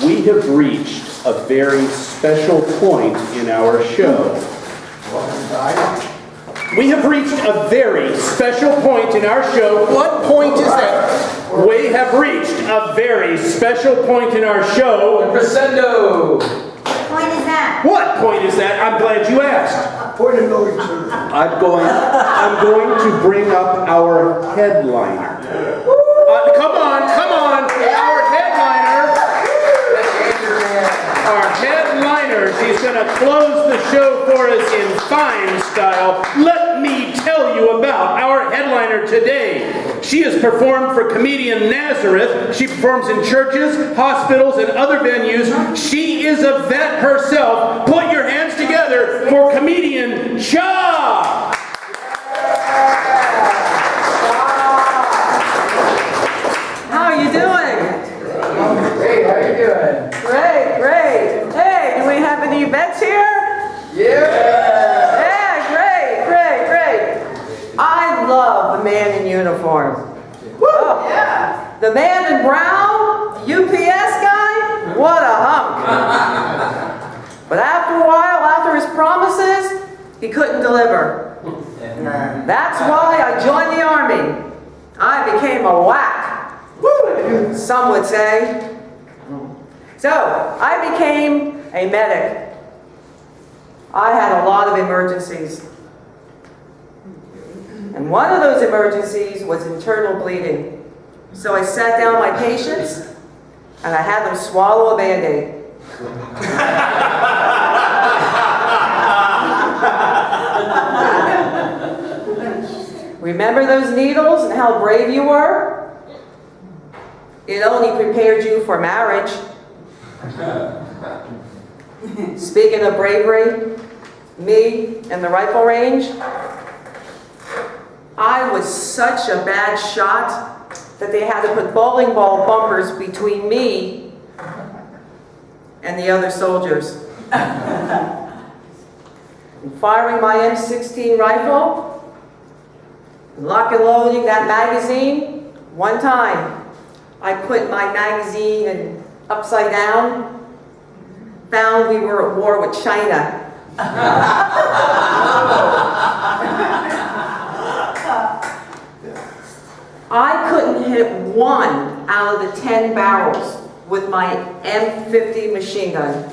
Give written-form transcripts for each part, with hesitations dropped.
We have reached a very special point in our show. We have reached a very special point in our show. What point is that? We have reached a very special point in our show. Crescendo. What point is that? What point is that? I'm glad you asked. Point of no return. I'm going to bring up our headliner. Come on. Our headliner. Our headliner. She's going to close the show for us in fine style. Let me tell you about our headliner today. She has performed for comedian Nazareth. She performs in churches, hospitals, and other venues. She is a vet herself. Put your hands together for comedian Cha! How are you doing? Hey, how you doing? Great. Hey, do we have any vets here? Yeah. Yeah, great. I love the man in uniform. Oh, Yeah. the man in brown, the UPS guy, what a hunk. But after a while, after his promises, he couldn't deliver. That's why I joined the Army. I became a whack, some would say. So, I became a medic. I had a lot of emergencies. And one of those emergencies was internal bleeding. So I sat down my patients and I had them swallow a Band-Aid. Remember those needles and how brave you were? It only prepared you for marriage. Speaking of bravery, me and the rifle range, I was such a bad shot that they had to put bowling ball bumpers between me and the other soldiers. And firing my M16 rifle, lock and loading that magazine, one time I put my magazine upside down, found we were at war with China. I couldn't hit one out of the 10 barrels with my M50 machine gun.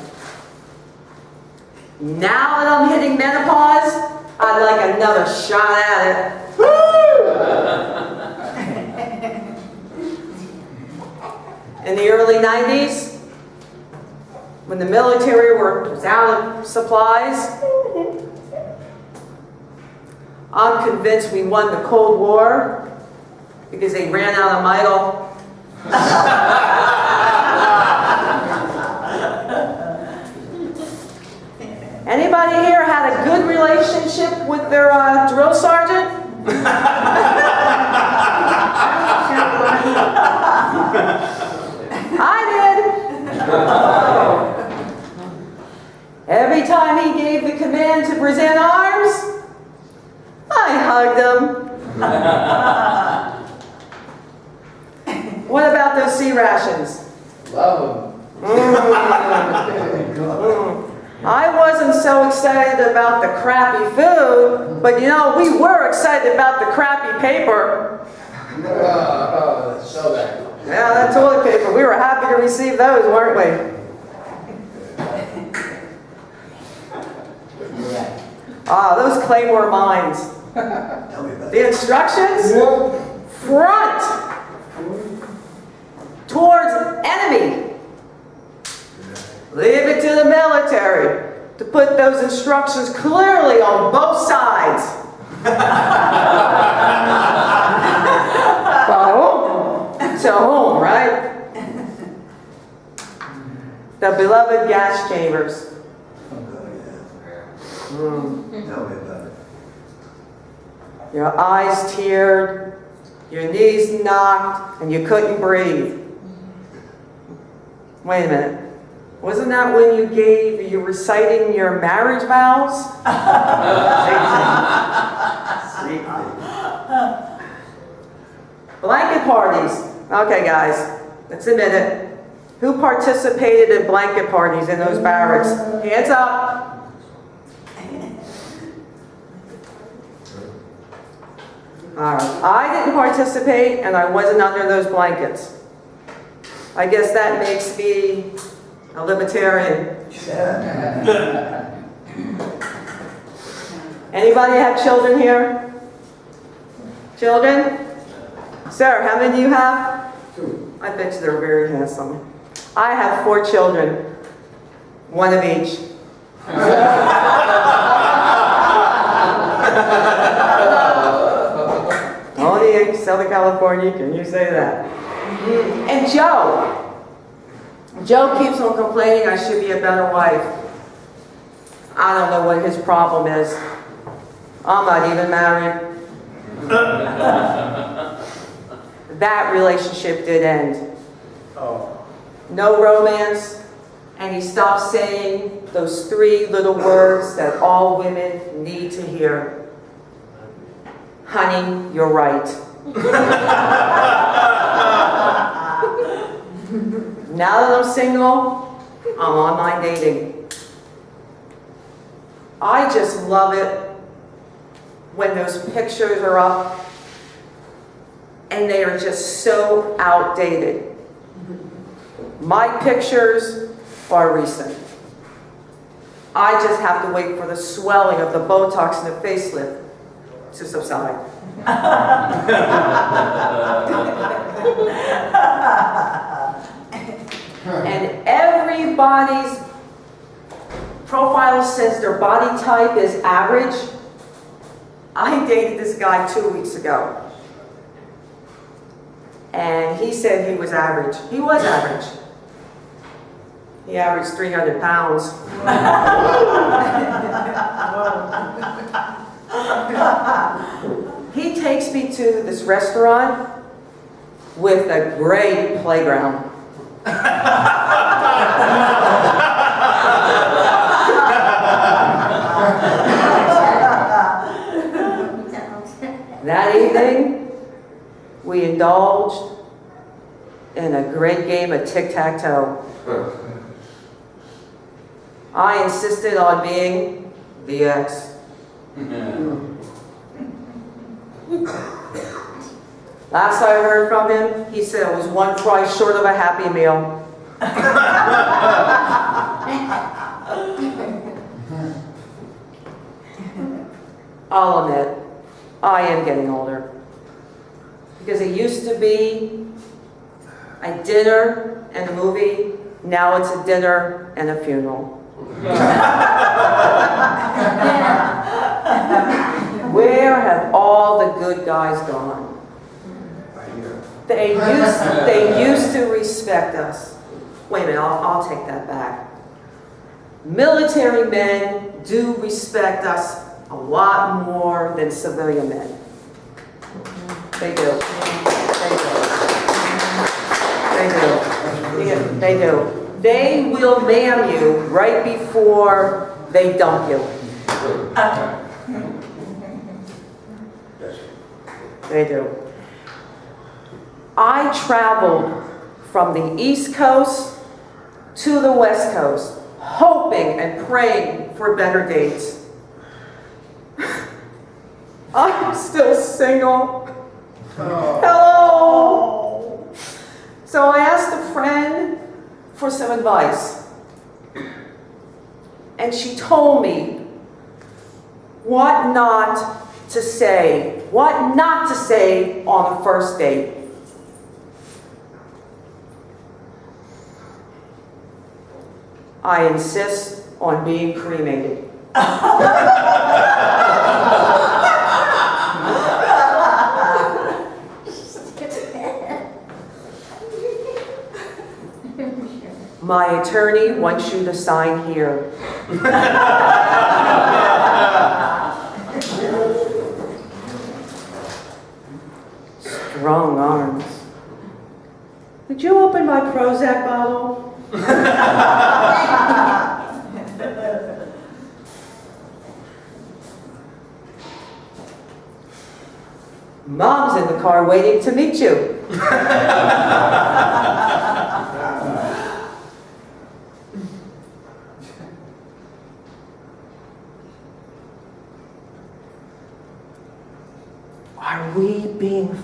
Now that I'm hitting menopause, I'd like another shot at it. In the early 90s, when the military was out of supplies, I'm convinced we won the Cold War because they ran out of metal. Anybody here had a good relationship with their drill sergeant? I did. Every time he gave the command to present arms, I hugged him. What about those sea rations? Love I wasn't so excited about the crappy food, but you know, we were excited about the crappy paper. them. So that. Yeah, that toilet paper, we were happy to receive those, weren't we? Ah, those Claymore mines. The instructions? Front! Towards enemy. Leave it to the military to put those instructions clearly on both sides. To home, right? The beloved gas chambers. Your eyes teared, your knees knocked, and you couldn't breathe. Wait a minute. Wasn't that when you were reciting your marriage vows? Blanket parties. Okay, guys. Let's admit it. Who participated in blanket parties in those barracks? Hands up. All right. I didn't participate, and I wasn't under those blankets. I guess that makes me a libertarian. Anybody have children here? Children? Sir, how many do you have? 2. I bet you they're very handsome. I have 4 children, 1 of each. Only in Southern California can you say that. And Joe keeps on complaining I should be a better wife. I don't know what his problem is. I'm not even married. That relationship did end. No romance, and he stopped saying those 3 little words that all women need to hear. Honey, you're right. Now that I'm single, I'm online dating. I just love it when those pictures are up and they are just so outdated. My pictures are recent. I just have to wait for the swelling of the Botox and the facelift to subside. And everybody's profile says their body type is average. I dated this guy 2 weeks ago. And he said he was average. He was average. He averaged 300 pounds. He takes me to this restaurant with a great playground. That evening, we indulged in a great game of tic-tac-toe. I insisted on being the ex. Last I heard from him, he said it was 1 fry short of a Happy Meal. I'll admit, I am getting older. Because it used to be a dinner and a movie, now it's a dinner and a funeral. Where have all the good guys gone? They used to respect us. Wait a minute, I'll take that back. Military men do respect us a lot more than civilian men. They do. They do. They will man you right before they dump you. They do. I traveled from the East Coast to the West Coast, hoping and praying for better dates. I'm still single. Hello! So I asked a friend for some advice. And she told me what not to say on a first date. I insist on being cremated. My attorney wants you to sign here. Strong arms. Would you open my Prozac bottle? Mom's in the car waiting to meet you.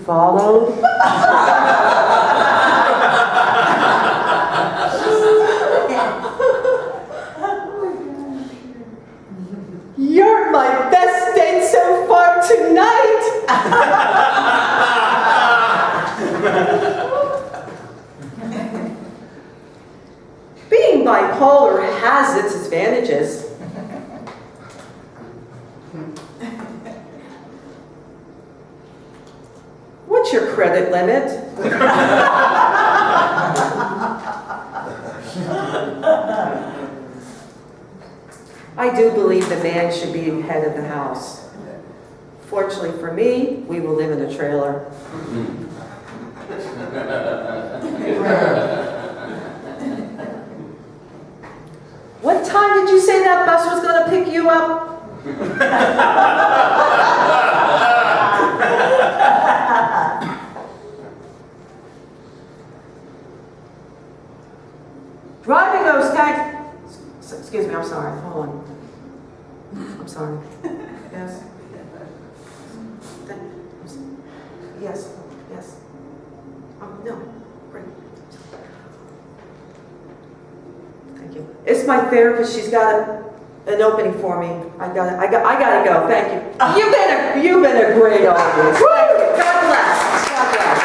followed. You're my best date so far tonight. Being bipolar has its advantages. What's your credit limit? I do believe the man should be head of the house. Fortunately for me, we will live in a trailer. What time did you say that bus was going to pick you up? Driving those taxis. Excuse me, I'm sorry. Hold on. I'm sorry. Yes. Yes. Yes. No. Great. Thank you. It's my therapist. She's got an opening for me. I gotta go. Thank you. You've been a great audience. Thank you. God bless. God bless.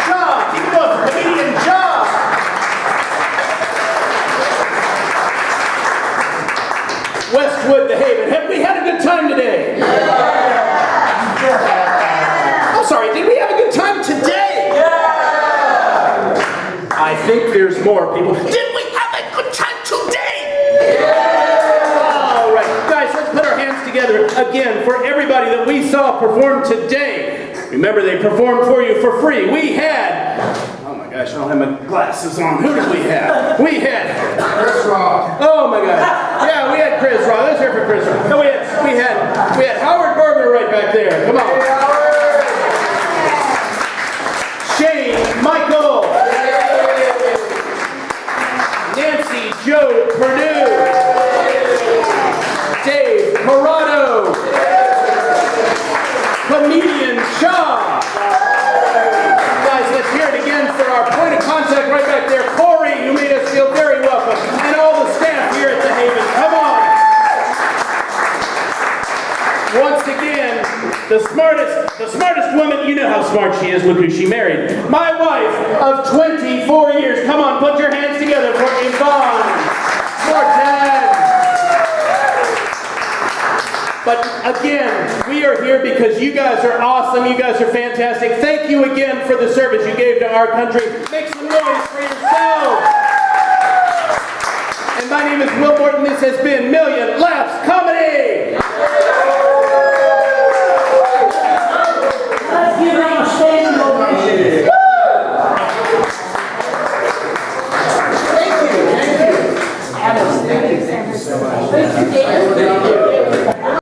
John, keep it up, comedian John. Westwood, the Haven. Have we had a good time today? I'm sorry, did we have a good time today? I think there's more people. Did we have a good time today? All right, guys, let's put our hands together again for everybody that we saw perform today. Remember, they performed for you for free. We had, oh my gosh, I don't have my glasses on. Who did we have? We had Chris Rock. Oh my God! Yeah, we had Chris Rock. Let's hear for Chris Rock. No, we had Howard Berger right back there. Come on. Shane Michael, Nancy Joe Perdue, Dave Corrado, comedian Shaw. Guys, let's hear it again for our point of contact right back there, Corey, who made us feel very welcome, and all the staff here at the Haven. Come on. Once again, the smartest woman, you know how smart she is, look who she married. My wife of 24 years. Come on, put your hands together for Yvonne Morton. But again, we are here because you guys are awesome. You guys are fantastic. Thank you again for the service you gave to our country. Make some noise for yourselves. And my name is Will Morton. This has been Million Laughs